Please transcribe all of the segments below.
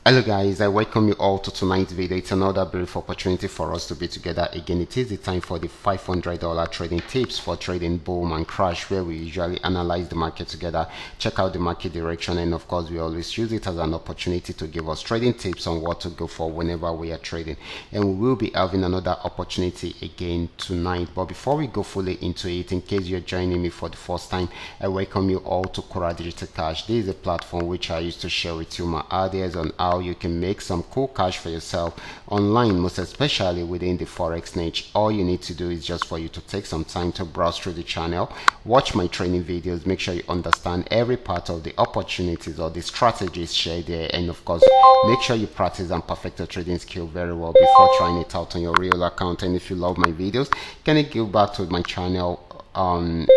Hello guys, I welcome you all to tonight's video. It's another beautiful opportunity for us to be together again. It is the time for the $500 trading tips for trading boom and crash, where we usually analyze the market together, check out the market direction, and of course we always use it as an opportunity to give us trading tips on what to go for whenever we are trading. And we will be having another opportunity again tonight. But before we go fully into it, in case you're joining me for the first time, I welcome you all to Qora Digital Cash. This is a platform which I used to share with you my ideas on how you can make some cool cash for yourself online, most especially within the forex niche. All you need to do is just for you to take some time to browse through the channel, watch my training videos, make sure you understand every part of the opportunities or the strategies shared there, and of course make sure you practice and perfect your trading skill very well before trying it out on your real account. And if you love my videos, can you go back to my channel, can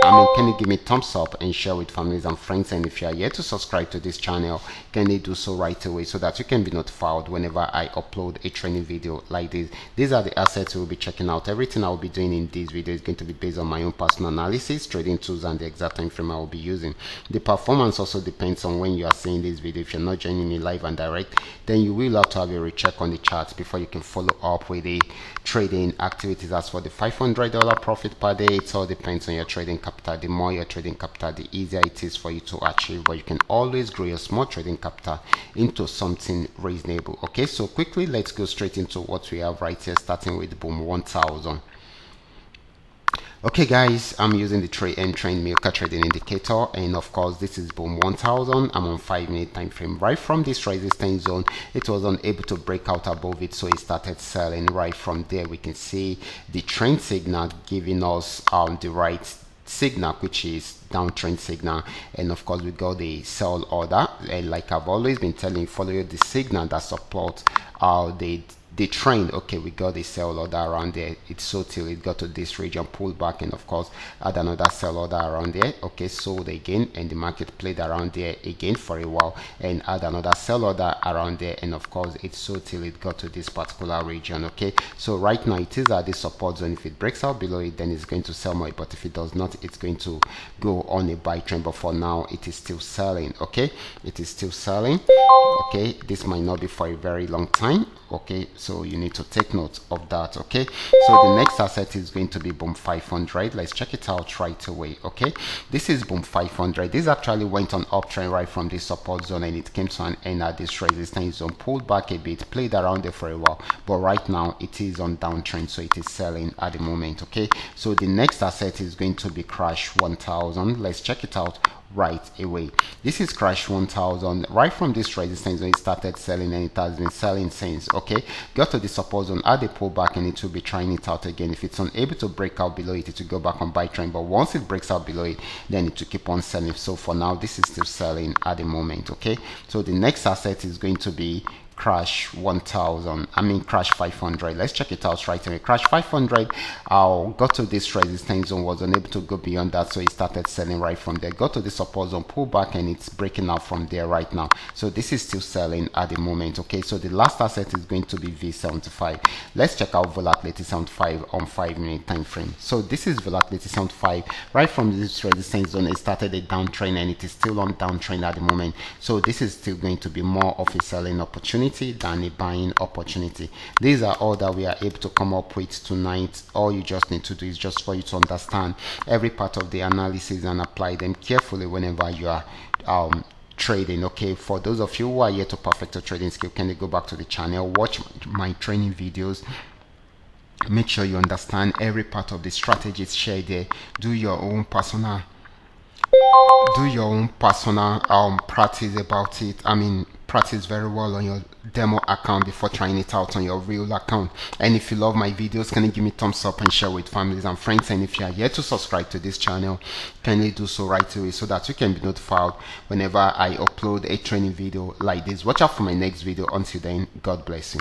you give me thumbs up and share with families and friends? And if you are yet to subscribe to this channel, can you do so right away so that you can be notified whenever I upload a training video like this. These are the assets we'll be checking out. Everything I will be doing in this video is going to be based on my own personal analysis, trading tools, and the exact time frame I will be using. The performance also depends on when you are seeing this video. If you're not joining me live and direct, then you will have to have a recheck on the charts before you can follow up with the trading activities. As for the $500 profit per day, it all depends on your trading capital. The more your trading capital, the easier it is for you to achieve, but you can always grow your small trading capital into something reasonable. Okay, so quickly let's go straight into what we have right here, starting with boom 1000. Okay guys, I'm using the trend milker trading indicator, and of course this is boom 1000. I'm on 5-minute time frame. Right from this resistance zone, it was unable to break out above it, so it started selling. Right from there we can see the trend signal giving us the right signal, which is downtrend signal, and of course we got the sell order. And like I've always been telling you, follow the signal that supports the trend. Okay, we got a sell order around there. It's so till it got to this region, pulled back, and of course had another sell order around there. Okay, sold again, and the market played around there again for a while and had another sell order around there, and of course it's so till it got to this particular region. Okay, so right now it is at this support zone. If it breaks out below it, then it's going to sell more, but if it does not, it's going to go on a buy trend. But for now it is still selling. Okay, it is still selling. Okay, this might not be for a very long time. Okay, so you need to take note of that. Okay, so the next asset is going to be boom 500. Let's check it out right away. Okay, this is boom 500. This actually went on uptrend right from this support zone, and it came to an end at this resistance zone, pulled back a bit, played around there for a while, but right now it is on downtrend, so it is selling at the moment. Okay, so the next asset is going to be crash 1000. Let's check it out right away. This is crash 1000. Right from this resistance zone, it started selling, and it has been selling since. Okay, got to the support zone, add a pullback, and it will be trying it out again. If it's unable to break out below it, it will go back on buy trend, but once it breaks out below it, then it will keep on selling. So for now this is still selling at the moment. Okay, so the next asset is going to be crash 1000. Crash 500. Let's check it out right away. Crash 500 got to this resistance zone, was unable to go beyond that, so it started selling right from there. Got to the support zone, pull back, and it's breaking out from there right now, so this is still selling at the moment. Okay, so the last asset is going to be V75. Let's check out volatility 75 on 5-minute time frame. So this is volatility 75. Right from this resistance zone, it started a downtrend, and it is still on downtrend at the moment, so this is still going to be more of a selling opportunity than a buying opportunity. These are all that we are able to come up with tonight. All you just need to do is just for you to understand every part of the analysis and apply them carefully whenever you are trading. Okay, for those of you who are yet to perfect your trading skill, can you go back to the channel, watch my training videos, make sure you understand every part of the strategies shared there, do your own personal practice about it. Practice very well on your demo account before trying it out on your real account. And if you love my videos, can you give me thumbs up and share with families and friends? And if you are yet to subscribe to this channel, can you do so right away so that you can be notified whenever I upload a training video like this. Watch out for my next video. Until then, God bless you.